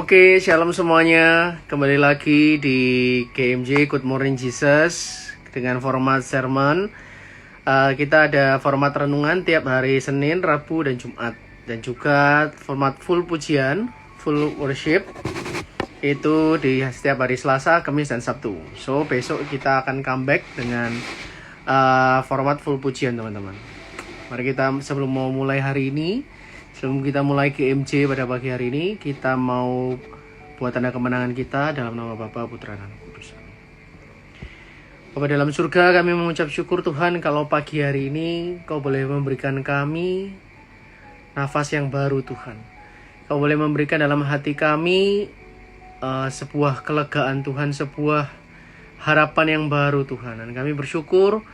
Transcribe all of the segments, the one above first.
Oke, shalom semuanya. Kembali lagi di KMJ Good Morning Jesus dengan format sermon. Kita ada format renungan tiap hari Senin, Rabu, dan Jumat. Dan juga format full pujian, full worship. Itu di setiap hari Selasa, Kamis, dan Sabtu. So, besok kita akan comeback dengan format full pujian, teman-teman. Mari kita sebelum mau mulai hari ini, sebelum kita mulai KMJ pada pagi hari ini, kita mau buat tanda kemenangan kita dalam nama Bapa, Putra, dan Kudus. Bapa dalam surga, kami mengucap syukur Tuhan kalau pagi hari ini Kau boleh memberikan kami nafas yang baru Tuhan. Kau boleh memberikan dalam hati kami sebuah kelegaan Tuhan, sebuah harapan yang baru Tuhan. Dan kami bersyukur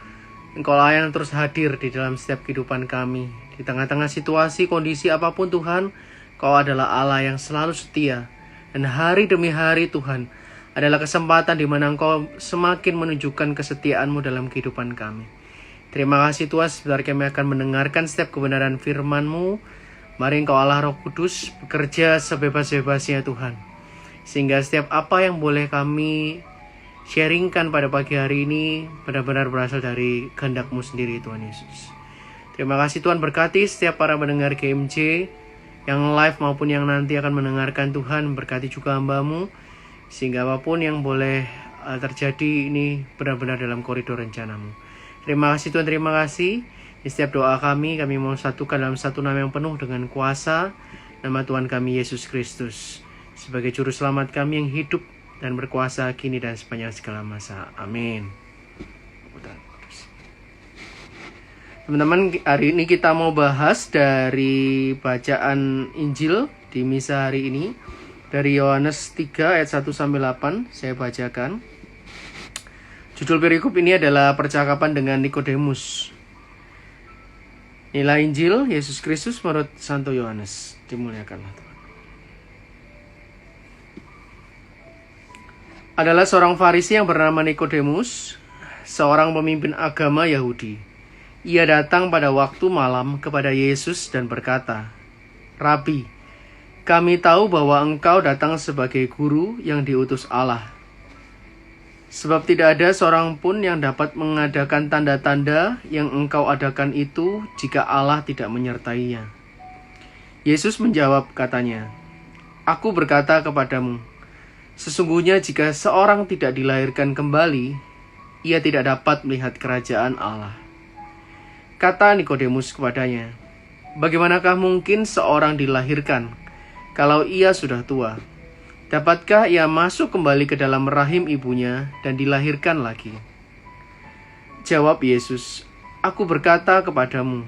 Engkau lah yang terus hadir di dalam setiap kehidupan kami. Di tengah-tengah situasi, kondisi apapun Tuhan, Kau adalah Allah yang selalu setia. Dan hari demi hari Tuhan adalah kesempatan di mana Engkau semakin menunjukkan kesetiaan-Mu dalam kehidupan kami. Terima kasih Tuhan, sebentar kami akan mendengarkan setiap kebenaran firman-Mu. Mari Engkau Allah Roh Kudus bekerja sebebas-bebasnya Tuhan. Sehingga setiap apa yang boleh kami sharingkan pada pagi hari ini benar-benar berasal dari kehendak-Mu sendiri Tuhan Yesus. Terima kasih Tuhan, berkati setiap para pendengar KMJ yang live maupun yang nanti akan mendengarkan Tuhan. Berkati juga hamba-Mu sehingga apapun yang boleh terjadi ini benar-benar dalam koridor rencana-Mu. Terima kasih Tuhan, terima kasih. Di setiap doa kami mau satukan dalam satu nama yang penuh dengan kuasa, nama Tuhan kami Yesus Kristus sebagai juru selamat kami yang hidup dan berkuasa kini dan sepanjang segala masa. Amin. Teman-teman, hari ini kita mau bahas dari bacaan Injil di misa hari ini dari Yohanes 3 ayat 1 sampai 8. Saya bacakan. Judul perikop ini adalah percakapan dengan Nikodemus. Inilah Injil Yesus Kristus menurut Santo Yohanes. Dimuliakanlah Tuhan. Adalah seorang Farisi yang bernama Nikodemus, seorang pemimpin agama Yahudi. Ia datang pada waktu malam kepada Yesus dan berkata, "Rabi, kami tahu bahwa engkau datang sebagai guru yang diutus Allah. Sebab tidak ada seorang pun yang dapat mengadakan tanda-tanda yang engkau adakan itu jika Allah tidak menyertainya." Yesus menjawab katanya, "Aku berkata kepadamu, sesungguhnya jika seorang tidak dilahirkan kembali, ia tidak dapat melihat kerajaan Allah." Kata Nikodemus kepadanya, "Bagaimanakah mungkin seorang dilahirkan kalau ia sudah tua? Dapatkah ia masuk kembali ke dalam rahim ibunya dan dilahirkan lagi?" Jawab Yesus, "Aku berkata kepadamu,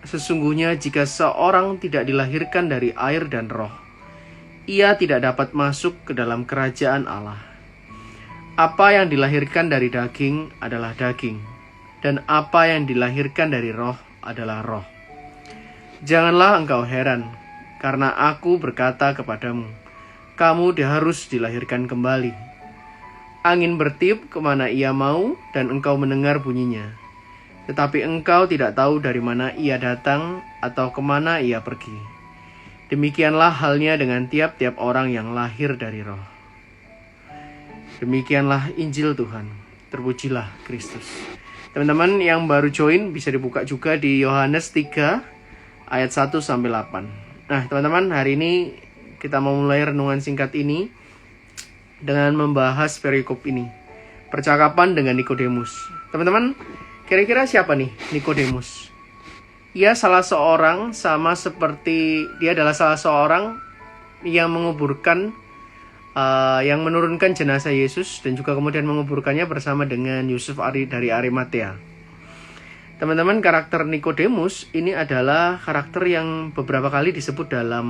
sesungguhnya jika seorang tidak dilahirkan dari air dan roh, ia tidak dapat masuk ke dalam kerajaan Allah. Apa yang dilahirkan dari daging adalah daging, dan apa yang dilahirkan dari roh adalah roh. Janganlah engkau heran, karena aku berkata kepadamu, kamu harus dilahirkan kembali. Angin bertiup kemana ia mau, dan engkau mendengar bunyinya. Tetapi engkau tidak tahu dari mana ia datang, atau kemana ia pergi. Demikianlah halnya dengan tiap-tiap orang yang lahir dari roh." Demikianlah Injil Tuhan. Terpujilah Kristus. Teman-teman yang baru join bisa dibuka juga di Yohanes 3 ayat 1 sampai 8. Nah, teman-teman, hari ini kita mau mulai renungan singkat ini dengan membahas perikop ini. Percakapan dengan Nikodemus. Teman-teman, kira-kira siapa nih Nikodemus? Dia adalah salah seorang yang menguburkan yang menurunkan jenazah Yesus dan juga kemudian menguburkannya bersama dengan Yusuf dari Arimatea. Teman-teman, karakter Nikodemus ini adalah karakter yang beberapa kali disebut dalam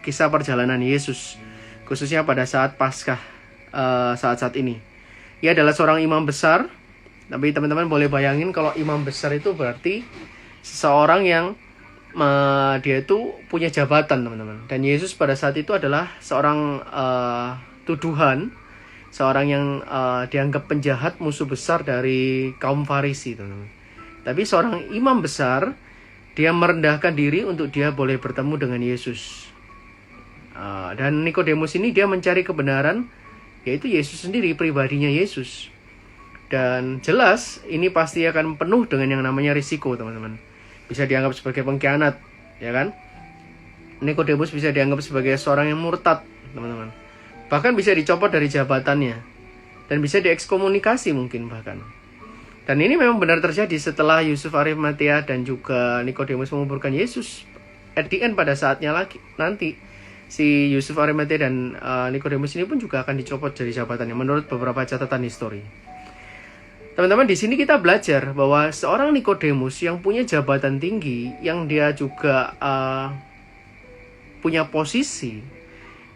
kisah perjalanan Yesus, khususnya pada saat Paskah saat-saat ini. Ia adalah seorang imam besar, tapi teman-teman boleh bayangin kalau imam besar itu berarti seseorang yang dia itu punya jabatan, teman-teman. Dan Yesus pada saat itu adalah seorang tuduhan, seorang yang dianggap penjahat, musuh besar dari kaum Farisi, teman-teman. Tapi seorang imam besar, dia merendahkan diri untuk dia boleh bertemu dengan Yesus. Dan Nikodemus ini dia mencari kebenaran, yaitu Yesus sendiri, pribadinya Yesus. Dan jelas ini pasti akan penuh dengan yang namanya risiko, teman-teman. Bisa dianggap sebagai pengkhianat, ya kan? Nikodemus bisa dianggap sebagai seorang yang murtad, teman-teman. Bahkan bisa dicopot dari jabatannya, dan bisa diekskomunikasi mungkin bahkan. Dan ini memang benar terjadi setelah Yusuf Arimatea dan juga Nikodemus menguburkan Yesus. At the end, pada saatnya lagi nanti, si Yusuf Arimatea dan Nikodemus ini pun juga akan dicopot dari jabatannya menurut beberapa catatan histori. Teman-teman, di sini kita belajar bahwa seorang Nikodemus yang punya jabatan tinggi, yang dia juga punya posisi,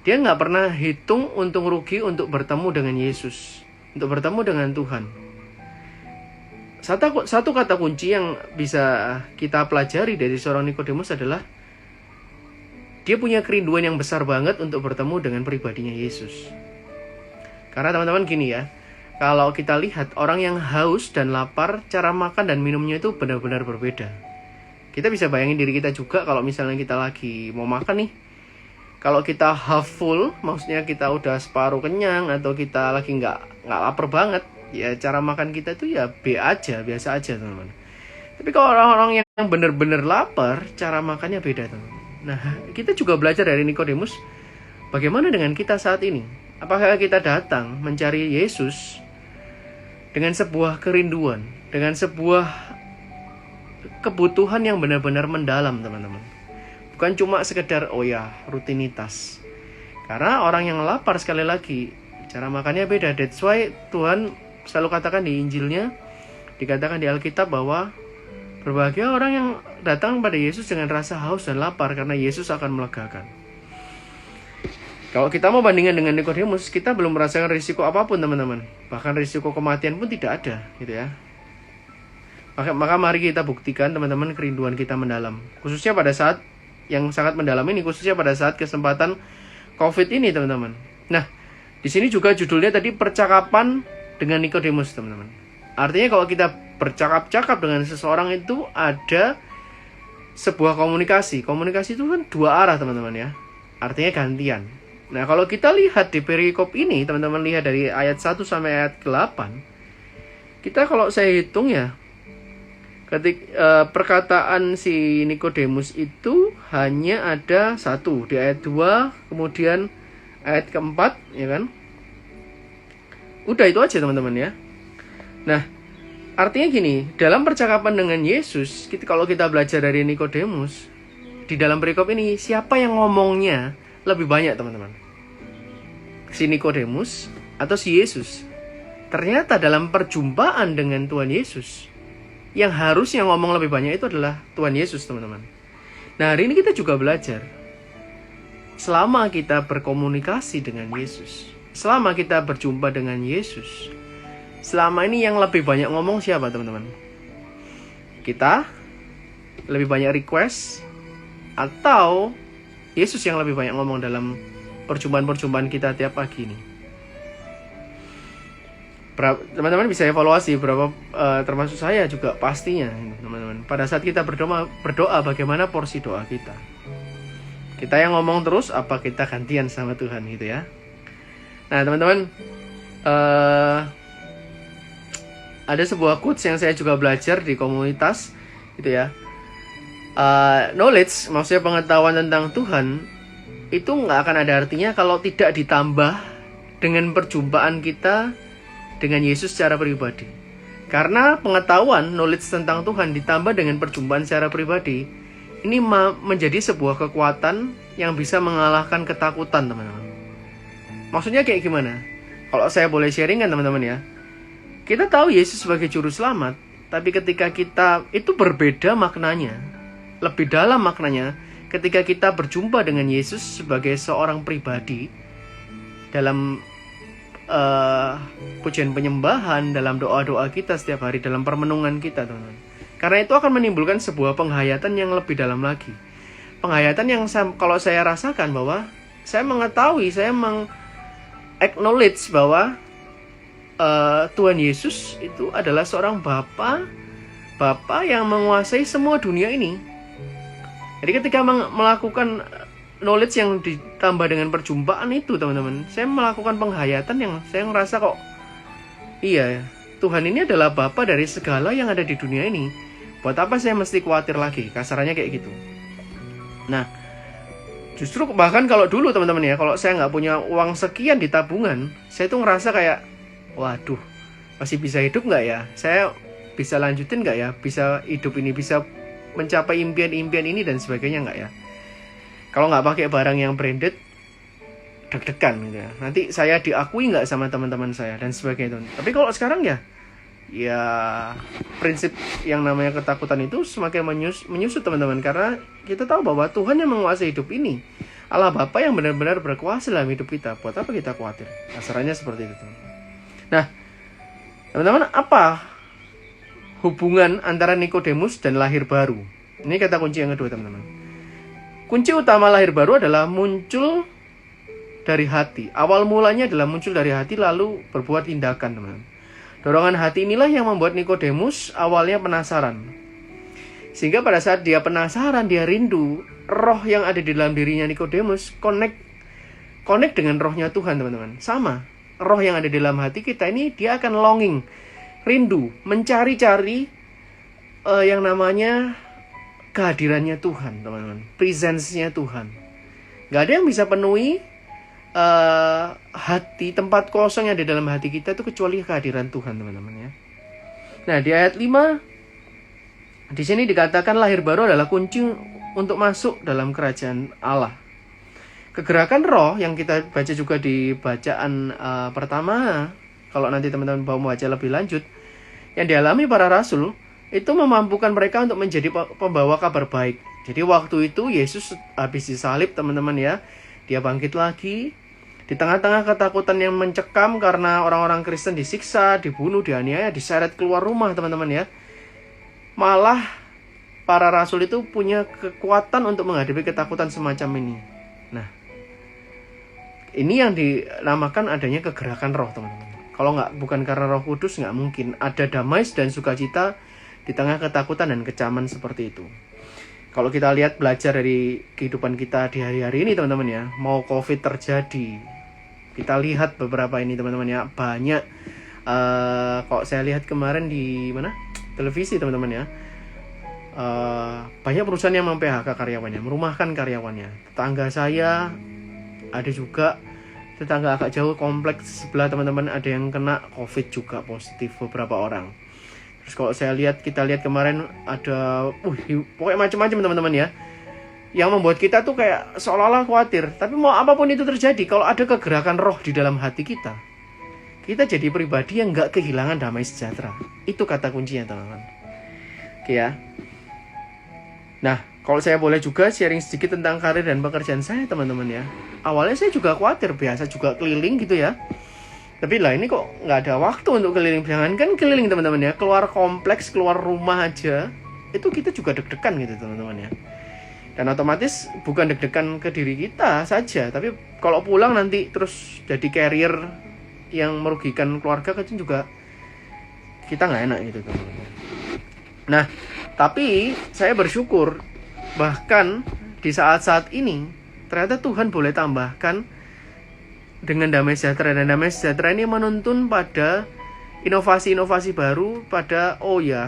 dia nggak pernah hitung untung rugi untuk bertemu dengan Yesus, untuk bertemu dengan Tuhan. Satu kata kunci yang bisa kita pelajari dari seorang Nikodemus adalah dia punya kerinduan yang besar banget untuk bertemu dengan pribadinya Yesus. Karena teman-teman gini ya, kalau kita lihat orang yang haus dan lapar, cara makan dan minumnya itu benar-benar berbeda. Kita bisa bayangin diri kita juga kalau misalnya kita lagi mau makan nih. Kalau kita half full, maksudnya kita udah separuh kenyang atau kita lagi nggak lapar banget, ya cara makan kita itu ya biasa aja teman-teman. Tapi kalau orang-orang yang benar-benar lapar, cara makannya beda teman-teman. Nah, kita juga belajar dari Nikodemus, bagaimana dengan kita saat ini? Apakah kita datang mencari Yesus dengan sebuah kerinduan, dengan sebuah kebutuhan yang benar-benar mendalam, teman-teman? Bukan cuma sekedar, rutinitas. Karena orang yang lapar, sekali lagi, cara makannya beda. That's why Tuhan selalu katakan di Injilnya, dikatakan di Alkitab bahwa berbahagia orang yang datang pada Yesus dengan rasa haus dan lapar, karena Yesus akan melegakan. Kalau kita mau bandingkan dengan Nikodemus, kita belum merasakan risiko apapun, teman-teman. Bahkan risiko kematian pun tidak ada, gitu ya. Maka mari kita buktikan, teman-teman, kerinduan kita mendalam. Khususnya pada saat yang sangat mendalam ini, khususnya pada saat kesempatan COVID ini, teman-teman. Nah, di sini juga judulnya tadi percakapan dengan Nikodemus, teman-teman. Artinya kalau kita bercakap-cakap dengan seseorang itu ada sebuah komunikasi. Komunikasi itu kan dua arah, teman-teman ya. Artinya gantian. Nah, kalau kita lihat di perikop ini, teman-teman lihat dari ayat 1 sampai ayat 8, kita kalau saya hitung ya, perkataan si Nikodemus itu hanya ada satu di ayat 2, kemudian ayat keempat, ya kan? Udah itu aja, teman-teman ya. Nah, artinya gini, dalam percakapan dengan Yesus, kalau kita belajar dari Nikodemus, di dalam perikop ini, siapa yang ngomongnya lebih banyak, teman-teman? Si Nikodemus atau si Yesus? Ternyata dalam perjumpaan dengan Tuhan Yesus, yang harusnya ngomong lebih banyak itu adalah Tuhan Yesus, teman-teman. Nah, hari ini kita juga belajar, selama kita berkomunikasi dengan Yesus, selama kita berjumpa dengan Yesus, selama ini yang lebih banyak ngomong siapa, teman-teman? Kita lebih banyak request, atau Yesus yang lebih banyak ngomong dalam perjumpaan-perjumpaan kita tiap pagi ini? Teman-teman bisa evaluasi berapa, termasuk saya juga pastinya, teman-teman. Pada saat kita berdoa, bagaimana porsi doa kita? Kita yang ngomong terus, apa kita gantian sama Tuhan, gitu ya? Nah, teman-teman, ada sebuah quotes yang saya juga belajar di komunitas, gitu ya. Knowledge, maksudnya pengetahuan tentang Tuhan, itu nggak akan ada artinya kalau tidak ditambah dengan perjumpaan kita dengan Yesus secara pribadi. Karena pengetahuan, knowledge tentang Tuhan ditambah dengan perjumpaan secara pribadi, ini menjadi sebuah kekuatan yang bisa mengalahkan ketakutan, teman-teman. Maksudnya kayak gimana? Kalau saya boleh sharing kan, teman-teman ya. Kita tahu Yesus sebagai juru selamat, tapi ketika kita, itu berbeda maknanya, lebih dalam maknanya ketika kita berjumpa dengan Yesus sebagai seorang pribadi dalam pujian penyembahan, dalam doa-doa kita setiap hari, dalam permenungan kita, teman-teman. Karena itu akan menimbulkan sebuah penghayatan yang lebih dalam lagi. Penghayatan yang kalau saya rasakan bahwa saya mengetahui, saya acknowledge bahwa Tuhan Yesus itu adalah seorang Bapa yang menguasai semua dunia ini. Jadi ketika melakukan knowledge yang ditambah dengan perjumpaan itu, teman-teman, saya melakukan penghayatan yang saya ngerasa kok, iya, Tuhan ini adalah Bapa dari segala yang ada di dunia ini. Buat apa saya mesti khawatir lagi? Kasarannya kayak gitu. Nah, justru bahkan kalau dulu, teman-teman ya, kalau saya nggak punya uang sekian di tabungan, saya tuh ngerasa kayak, waduh, masih bisa hidup nggak ya? Saya bisa lanjutin nggak ya? Bisa hidup ini, bisa mencapai impian-impian ini dan sebagainya nggak ya? Kalau nggak pakai barang yang branded, deg-degan gitu ya. Nanti saya diakui nggak sama teman-teman saya dan sebagainya. Tapi kalau sekarang ya prinsip yang namanya ketakutan itu semakin menyusut, teman-teman, karena kita tahu bahwa Tuhan yang menguasai hidup ini, Allah Bapa yang benar-benar berkuasa dalam hidup kita. Buat apa kita khawatir? Kasarannya seperti itu. Nah, teman-teman, apa hubungan antara Nikodemus dan lahir baru? Ini kata kunci yang kedua, teman-teman. Kunci utama lahir baru adalah muncul dari hati. Awal mulanya adalah muncul dari hati lalu berbuat tindakan, teman-teman. Dorongan hati inilah yang membuat Nikodemus awalnya penasaran. Sehingga pada saat dia penasaran, dia rindu, roh yang ada di dalam dirinya Nikodemus connect dengan rohnya Tuhan, teman-teman. Sama, roh yang ada di dalam hati kita ini, dia akan longing, rindu, mencari-cari yang namanya kehadirannya Tuhan, teman-teman. Presence-nya Tuhan. Gak ada yang bisa penuhi hati, tempat kosong yang ada dalam hati kita itu kecuali kehadiran Tuhan, teman-teman ya. Nah, di ayat 5 di sini dikatakan lahir baru adalah kunci untuk masuk dalam kerajaan Allah. Kegerakan roh yang kita baca juga di bacaan pertama, kalau nanti teman-teman mau membaca lebih lanjut, yang dialami para rasul itu memampukan mereka untuk menjadi pembawa kabar baik. Jadi waktu itu Yesus habis disalib, teman-teman ya, dia bangkit lagi. Di tengah-tengah ketakutan yang mencekam karena orang-orang Kristen disiksa, dibunuh, dianiaya, diseret keluar rumah, teman-teman ya. Malah para rasul itu punya kekuatan untuk menghadapi ketakutan semacam ini. Nah, ini yang dinamakan adanya kegerakan roh, teman-teman. Kalau bukan karena Roh Kudus, nggak mungkin ada damai dan sukacita di tengah ketakutan dan kecaman seperti itu. Kalau kita lihat belajar dari kehidupan kita di hari-hari ini, teman-teman ya, mau COVID terjadi, kita lihat beberapa ini, teman-teman ya, banyak. Kok saya lihat kemarin di televisi, teman-teman ya, banyak perusahaan yang mem-PHK karyawannya, merumahkan karyawannya. Tetangga saya ada juga, tetangga agak jauh kompleks sebelah, teman-teman, ada yang kena COVID juga, positif beberapa orang. Terus kalau kita lihat kemarin ada pokoknya macam-macam, teman-teman ya, yang membuat kita tuh kayak seolah-olah khawatir. Tapi mau apapun itu terjadi, kalau ada kegerakan roh di dalam hati kita jadi pribadi yang gak kehilangan damai sejahtera. Itu kata kuncinya, teman-teman. Oke ya. Nah, kalau saya boleh juga sharing sedikit tentang karir dan pekerjaan saya, teman-teman ya. Awalnya saya juga khawatir, biasa juga keliling gitu ya. Tapi lah ini kok nggak ada waktu untuk keliling. Jangankan keliling, teman-teman ya, keluar kompleks, keluar rumah aja, itu kita juga deg-degan gitu, teman-teman ya. Dan otomatis bukan deg-degan ke diri kita saja, tapi kalau pulang nanti terus jadi carrier yang merugikan keluarga kan juga kita nggak enak gitu, teman-teman. Nah, tapi saya bersyukur bahkan di saat-saat ini ternyata Tuhan boleh tambahkan dengan damai sejahtera. Dan damai sejahtera ini menuntun pada inovasi-inovasi baru, pada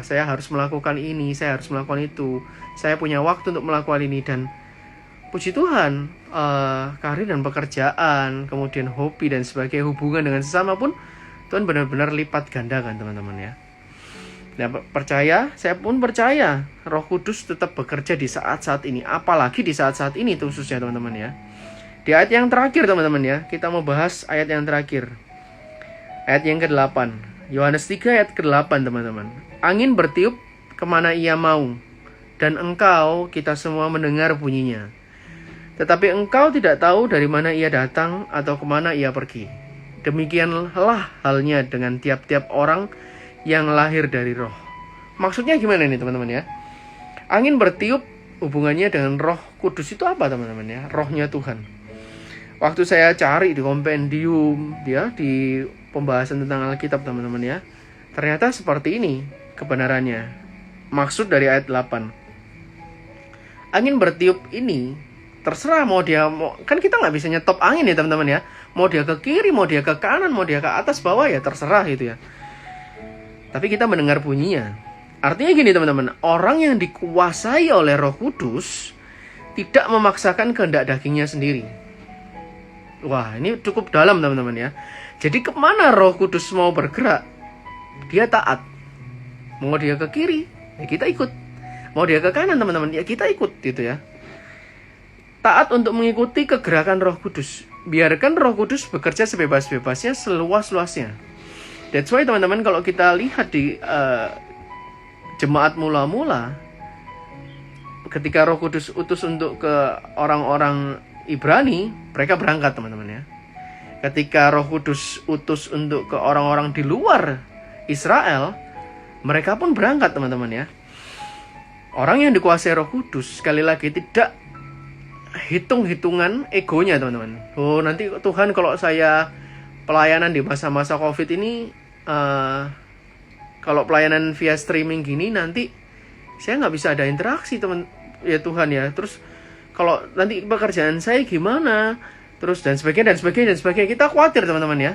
saya harus melakukan ini, saya harus melakukan itu, saya punya waktu untuk melakukan ini. Dan puji Tuhan, karir dan pekerjaan, kemudian hobi dan sebagainya, hubungan dengan sesama pun Tuhan benar-benar lipat gandakan, teman-teman ya. Nah, saya pun percaya Roh Kudus tetap bekerja di saat-saat ini, apalagi di saat-saat ini khususnya, teman-teman ya. Di ayat yang terakhir, teman-teman ya, kita mau bahas ayat yang terakhir. Ayat yang ke-8. Yohanes 3 ayat ke-8, teman-teman. Angin bertiup kemana ia mau, dan engkau, kita semua mendengar bunyinya. Tetapi engkau tidak tahu dari mana ia datang atau kemana ia pergi. Demikianlah halnya dengan tiap-tiap orang yang lahir dari roh. Maksudnya gimana nih, teman-teman ya? Angin bertiup hubungannya dengan Roh Kudus itu apa, teman-teman ya? Rohnya Tuhan. Waktu saya cari di kompendium ya, di pembahasan tentang Alkitab, teman-teman ya, ternyata seperti ini kebenarannya. Maksud dari ayat 8. Angin bertiup ini terserah kan kita nggak bisa nyetop angin ya teman-teman ya. Mau dia ke kiri, mau dia ke kanan, mau dia ke atas bawah ya terserah gitu ya. Tapi kita mendengar bunyinya. Artinya gini teman-teman, orang yang dikuasai oleh Roh Kudus tidak memaksakan kehendak dagingnya sendiri. Wah, ini cukup dalam teman-teman ya. Jadi kemana Roh Kudus mau bergerak, dia taat. Mau dia ke kiri, ya kita ikut. Mau dia ke kanan teman-teman, ya kita ikut gitu ya. Taat untuk mengikuti kegerakan Roh Kudus. Biarkan Roh Kudus bekerja sebebas-bebasnya, seluas-luasnya. That's why teman-teman, kalau kita lihat di jemaat mula-mula, ketika Roh Kudus utus untuk ke orang-orang Ibrani, mereka berangkat teman-teman ya. Ketika Roh Kudus utus untuk ke orang-orang di luar Israel, mereka pun berangkat teman-teman ya. Orang yang dikuasai Roh Kudus, sekali lagi, tidak hitung-hitungan egonya teman-teman. Oh, nanti Tuhan kalau saya pelayanan di masa-masa COVID ini, kalau pelayanan via streaming gini, nanti saya nggak bisa ada interaksi teman ya Tuhan ya. Terus kalau nanti pekerjaan saya gimana? Terus dan sebagainya. Kita khawatir teman-teman ya.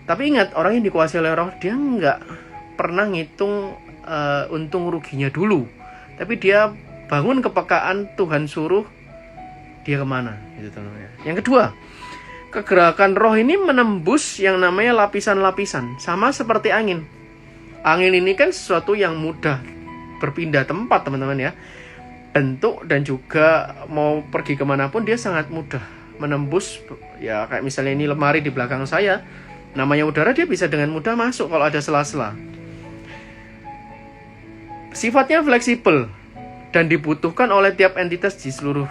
Tapi ingat, orang yang dikuasai oleh Roh, dia nggak pernah ngitung untung ruginya dulu. Tapi dia bangun kepekaan, Tuhan suruh dia kemana gitu teman-teman. Yang kedua, kegerakan Roh ini menembus yang namanya lapisan-lapisan, sama seperti angin. Angin ini kan sesuatu yang mudah berpindah tempat teman-teman ya. Bentuk dan juga mau pergi kemanapun dia sangat mudah menembus. Ya kayak misalnya ini lemari di belakang saya, namanya udara, dia bisa dengan mudah masuk kalau ada sela-sela. Sifatnya fleksibel dan dibutuhkan oleh tiap entitas di seluruh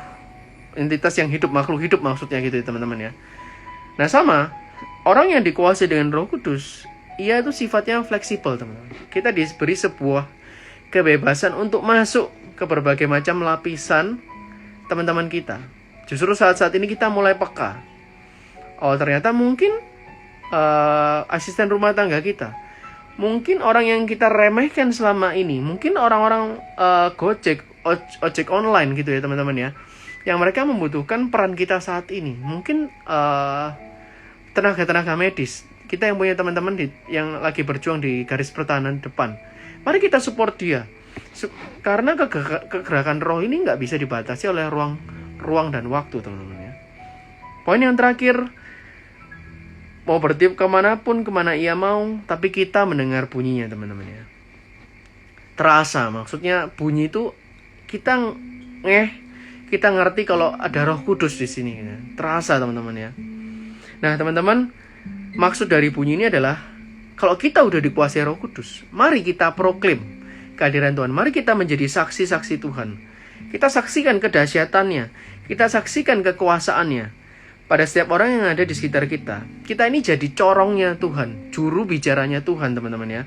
entitas yang hidup, makhluk hidup maksudnya gitu ya teman-teman ya. Nah sama, orang yang dikuasai dengan Roh Kudus, ia itu sifatnya fleksibel teman-teman. Kita diberi sebuah kebebasan untuk masuk ke berbagai macam lapisan teman-teman kita. Justru saat-saat ini kita mulai peka. Oh ternyata mungkin asisten rumah tangga kita, mungkin orang yang kita remehkan selama ini, mungkin orang-orang Gojek, ojek online gitu ya teman-teman ya, yang mereka membutuhkan peran kita saat ini. Mungkin tenaga-tenaga medis kita yang punya teman-teman yang lagi berjuang di garis pertahanan depan. Mari kita support dia. Karena kegerakan Roh ini nggak bisa dibatasi oleh ruang dan waktu teman-teman ya. Poin yang terakhir, mau bertiup kemanapun, kemana ia mau, tapi kita mendengar bunyinya teman-teman ya. Terasa, maksudnya bunyi itu kita ngerti kalau ada Roh Kudus di sini ya. Terasa teman-teman ya. Nah teman-teman, maksud dari bunyi ini adalah kalau kita udah dikuasai Roh Kudus, mari kita proklaim kehadiran Tuhan. Mari kita menjadi saksi-saksi Tuhan. Kita saksikan kedahsyatannya, kita saksikan kekuasaannya pada setiap orang yang ada di sekitar kita. Kita ini jadi corongnya Tuhan, juru bicaranya Tuhan teman-teman ya.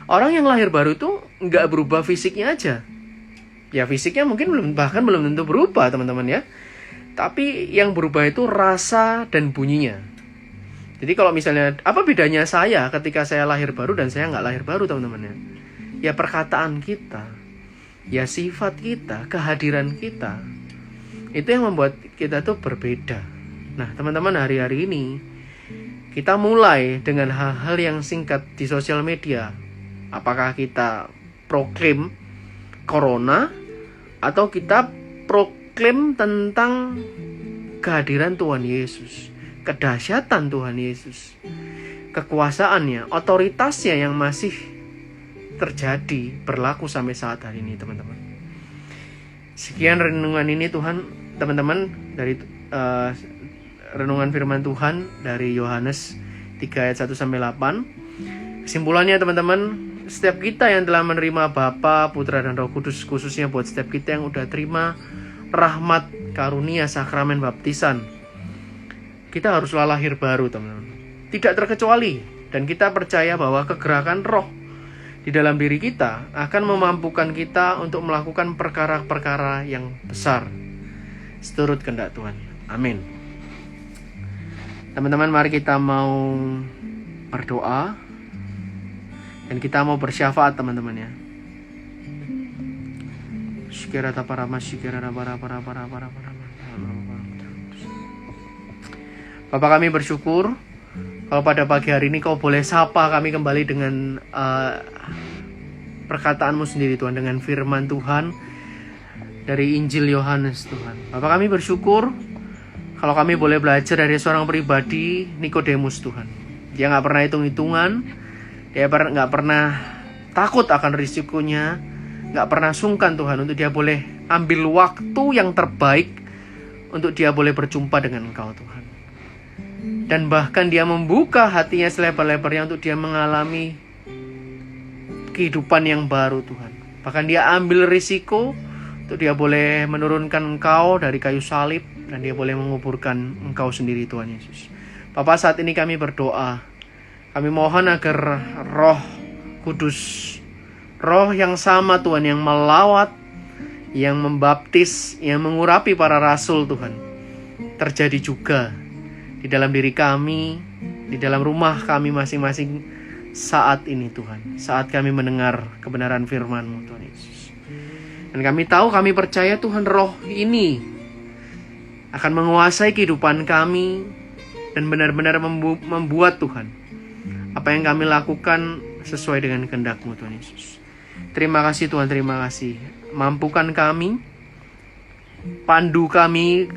Orang yang lahir baru itu nggak berubah fisiknya aja. Ya fisiknya mungkin bahkan belum tentu berubah teman-teman ya. Tapi yang berubah itu rasa dan bunyinya. Jadi kalau misalnya, apa bedanya saya ketika saya lahir baru dan saya nggak lahir baru teman-teman ya? Ya perkataan kita, ya sifat kita, kehadiran kita. Itu yang membuat kita tuh berbeda. Nah teman-teman, hari-hari ini kita mulai dengan hal-hal yang singkat di sosial media. Apakah kita proklaim corona, atau kita proklaim tentang kehadiran Tuhan Yesus, kedahsyatan Tuhan Yesus, kekuasaannya, otoritasnya yang masih terjadi, berlaku sampai saat hari ini teman-teman. Sekian renungan ini Tuhan, teman-teman, dari renungan firman Tuhan dari Yohanes 3 ayat 1-8. Kesimpulannya teman-teman, setiap kita yang telah menerima Bapa, Putra, dan Roh Kudus, khususnya buat setiap kita yang udah terima rahmat karunia sakramen baptisan, kita haruslah lahir baru teman-teman. Tidak terkecuali, dan kita percaya bahwa kegerakan Roh di dalam diri kita akan memampukan kita untuk melakukan perkara-perkara yang besar seturut kehendak Tuhan. Amin. Teman-teman, mari kita mau berdoa dan kita mau bersyafaat teman-teman ya. Syikirata para masyikirata para Bapak, kami bersyukur kalau pada pagi hari ini Kau boleh sapa kami kembali dengan perkataan-Mu sendiri Tuhan, dengan firman Tuhan dari Injil Yohanes Tuhan. Bapak, kami bersyukur kalau kami boleh belajar dari seorang pribadi, Nikodemus Tuhan. Dia gak pernah hitung-hitungan, dia gak pernah takut akan risikonya, gak pernah sungkan Tuhan untuk dia boleh ambil waktu yang terbaik untuk dia boleh berjumpa dengan Engkau Tuhan. Dan bahkan dia membuka hatinya selebar-lebarnya untuk dia mengalami kehidupan yang baru Tuhan. Bahkan dia ambil risiko untuk dia boleh menurunkan Engkau dari kayu salib, dan dia boleh menguburkan Engkau sendiri Tuhan Yesus. Bapak, saat ini kami berdoa, kami mohon agar Roh Kudus, Roh yang sama Tuhan, yang melawat, yang membaptis, yang mengurapi para rasul Tuhan, terjadi juga di dalam diri kami, di dalam rumah kami masing-masing saat ini Tuhan, saat kami mendengar kebenaran firman-Mu Tuhan Yesus. Dan kami tahu, kami percaya Tuhan, Roh ini akan menguasai kehidupan kami dan benar-benar membuat Tuhan apa yang kami lakukan sesuai dengan kehendak-Mu Tuhan Yesus. Terima kasih Tuhan, terima kasih. Mampukan kami, pandu kami,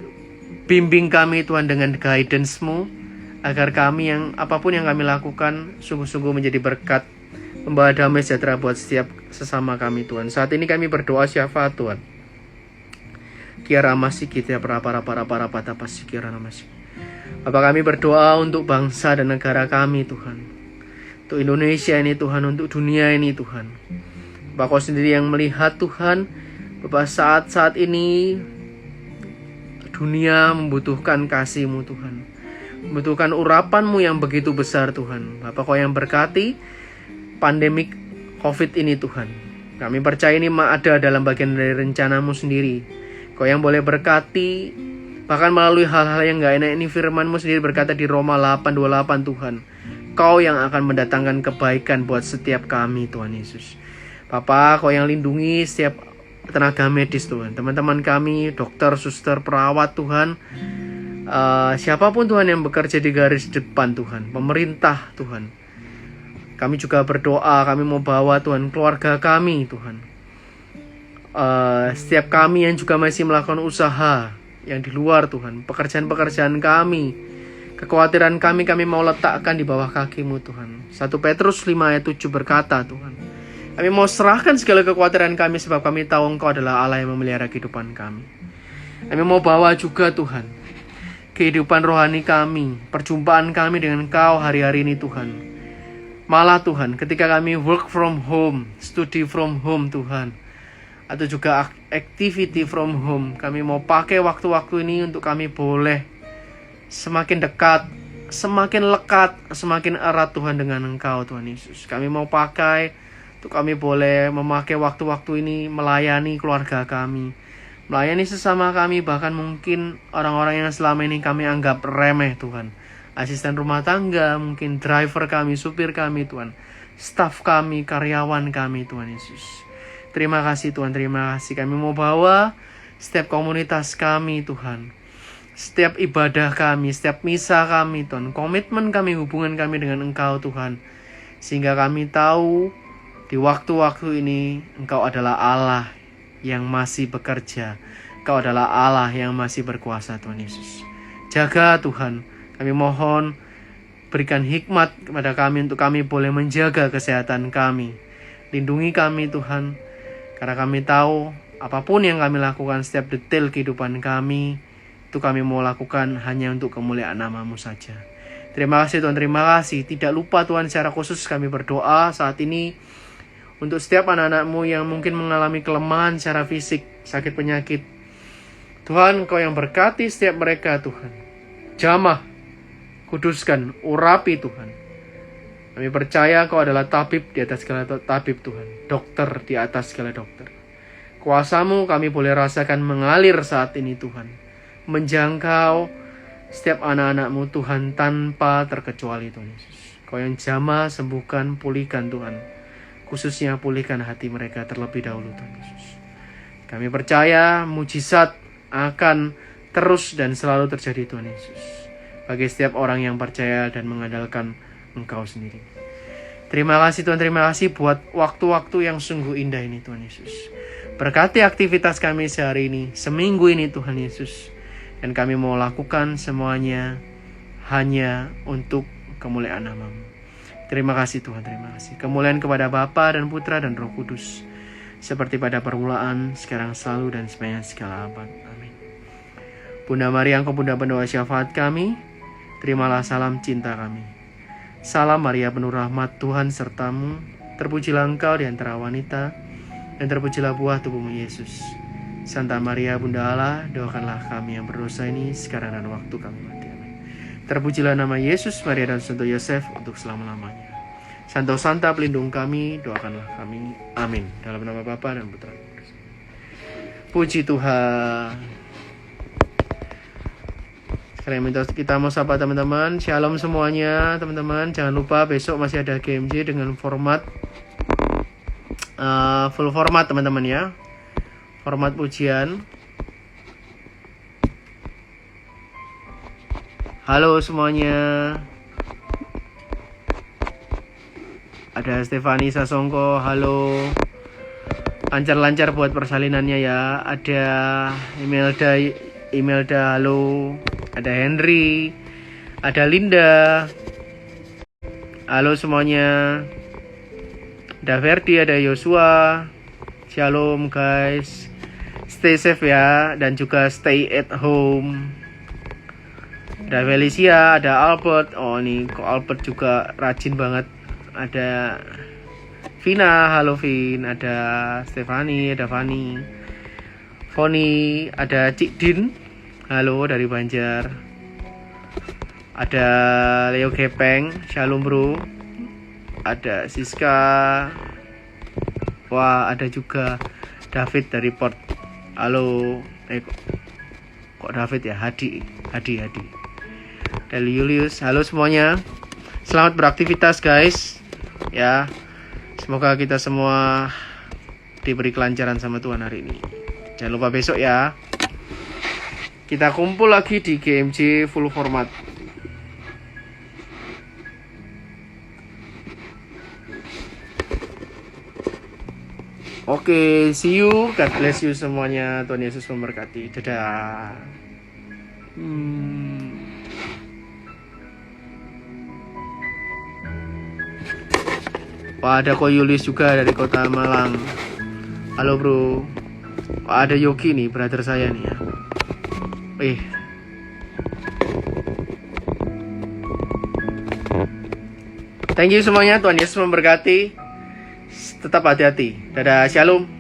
bimbing kami Tuhan dengan guidance-Mu, agar kami yang apapun yang kami lakukan sungguh-sungguh menjadi berkat, membawa damai sejahtera buat setiap sesama kami Tuhan. Saat ini kami berdoa syafaat Tuhan. Kiara masih kita para pada pasti kiara masih. Bapak, kami berdoa untuk bangsa dan negara kami Tuhan, untuk Indonesia ini Tuhan, untuk dunia ini Tuhan. Bapak, Kau sendiri yang melihat Tuhan, Bapak, saat-saat ini dunia membutuhkan kasih-Mu Tuhan, membutuhkan urapan-Mu yang begitu besar Tuhan. Bapak, Kau yang berkati pandemik COVID ini Tuhan. Kami percaya ini ada dalam bagian dari rencana-Mu sendiri. Kau yang boleh berkati, bahkan melalui hal-hal yang gak enak ini, firman-Mu sendiri berkata di Roma 8:28 Tuhan, Kau yang akan mendatangkan kebaikan buat setiap kami Tuhan Yesus. Bapak, Kau yang lindungi setiap tenaga medis Tuhan, teman-teman kami, dokter, suster, perawat Tuhan, siapapun Tuhan yang bekerja di garis depan Tuhan, pemerintah Tuhan. Kami juga berdoa, kami mau bawa Tuhan keluarga kami Tuhan, setiap kami yang juga masih melakukan usaha yang di luar Tuhan, pekerjaan-pekerjaan kami, kekhawatiran kami mau letakkan di bawah kaki-Mu Tuhan. 1 Petrus 5 ayat 7 berkata Tuhan, kami mau serahkan segala kekhawatiran kami, sebab kami tahu Engkau adalah Allah yang memelihara kehidupan kami. Kami mau bawa juga Tuhan kehidupan rohani kami, perjumpaan kami dengan Engkau hari-hari ini Tuhan. Malah Tuhan, ketika kami work from home, study from home Tuhan, atau juga activity from home, kami mau pakai waktu-waktu ini untuk kami boleh semakin dekat, semakin lekat, semakin erat Tuhan dengan Engkau Tuhan Yesus. Kami mau pakai untuk kami boleh memakai waktu-waktu ini melayani keluarga kami, melayani sesama kami, bahkan mungkin orang-orang yang selama ini kami anggap remeh Tuhan, asisten rumah tangga, mungkin driver kami, supir kami Tuhan, staf kami, karyawan kami Tuhan Yesus. Terima kasih Tuhan, terima kasih. Kami mau bawa setiap komunitas kami Tuhan, setiap ibadah kami, setiap misa kami Tuhan, komitmen kami, hubungan kami dengan Engkau Tuhan, sehingga kami tahu di waktu-waktu ini Engkau adalah Allah yang masih bekerja, Engkau adalah Allah yang masih berkuasa Tuhan Yesus. Jaga Tuhan, kami mohon berikan hikmat kepada kami untuk kami boleh menjaga kesehatan kami. Lindungi kami Tuhan, karena kami tahu apapun yang kami lakukan, setiap detail kehidupan kami, itu kami mau lakukan hanya untuk kemuliaan nama-Mu saja. Terima kasih Tuhan, terima kasih. Tidak lupa Tuhan, secara khusus kami berdoa saat ini untuk setiap anak-anak-Mu yang mungkin mengalami kelemahan secara fisik, sakit penyakit. Tuhan, Engkau yang berkati setiap mereka Tuhan. Jamah, kuduskan, urapi Tuhan. Kami percaya Kau adalah tabib di atas segala tabib Tuhan, dokter di atas segala dokter. Kuasa-Mu kami boleh rasakan mengalir saat ini Tuhan, menjangkau setiap anak-anak-Mu Tuhan tanpa terkecuali Tuhan Yesus. Kau yang jamah, sembuhkan, pulihkan Tuhan, khususnya pulihkan hati mereka terlebih dahulu Tuhan Yesus. Kami percaya mujizat akan terus dan selalu terjadi Tuhan Yesus. bagi setiap orang yang percaya dan mengandalkan Engkau sendiri. Terima kasih Tuhan, terima kasih buat waktu-waktu yang sungguh indah ini Tuhan Yesus. Berkati aktivitas kami sehari ini, seminggu ini Tuhan Yesus. Dan kami mau lakukan semuanya hanya untuk kemuliaan nama-Mu. Terima kasih Tuhan, terima kasih. Kemuliaan kepada Bapa dan Putra dan Roh Kudus, seperti pada permulaan, sekarang selalu dan sepanjang segala abad. Amin. Bunda Maria, Engkau Bunda pendoa syafaat kami, terimalah salam cinta kami. Salam Maria penuh rahmat, Tuhan sertamu, terpujilah Engkau di antara wanita, dan terpujilah buah tubuhmu Yesus. Santa Maria Bunda Allah, doakanlah kami yang berdosa ini sekarang dan waktu kami mati. Amin. Terpujilah nama Yesus, Maria dan Santo Yosef untuk selama-lamanya. Santo Santa pelindung kami, doakanlah kami. Amin. Dalam nama Bapa dan Putra. Puji Tuhan. Sekarang kita mau sapa teman-teman. Shalom semuanya teman-teman. Jangan lupa besok masih ada GMJ dengan format full format teman-teman ya. Format pujian. Halo semuanya. Ada Stefani Sasongko. Halo. Lancar-lancar buat persalinannya ya. Ada Imelda, halo. Ada Henry, ada Linda. Halo semuanya. Ada Verdi, ada Yosua. Shalom guys. Stay safe ya, dan juga stay at home. Ada Felicia, ada Albert. Oh nih kok Albert juga rajin banget. Ada Vina, halo Vin. Ada Stefani, ada Fani. Foni, ada Cik Din. Halo dari Banjar. Ada Leo Gepeng, shalom bro. Ada Siska. Wah, ada juga David dari Port. Halo. Kok David ya? Hadi. Dari Julius. Halo semuanya. Selamat beraktivitas guys. Ya. Semoga kita semua diberi kelancaran sama Tuhan hari ini. Jangan lupa besok ya. Kita kumpul lagi di GMJ full format. Oke, see you. God bless you semuanya. Tuhan Yesus memberkati. Dadah. Wah, ada Ko Yulis juga dari kota Malang. Halo bro. Wah, ada Yogi nih, brother saya nih ya. Thank you semuanya. Tuhan Yesus memberkati. Tetap hati-hati. Dadah, shalom.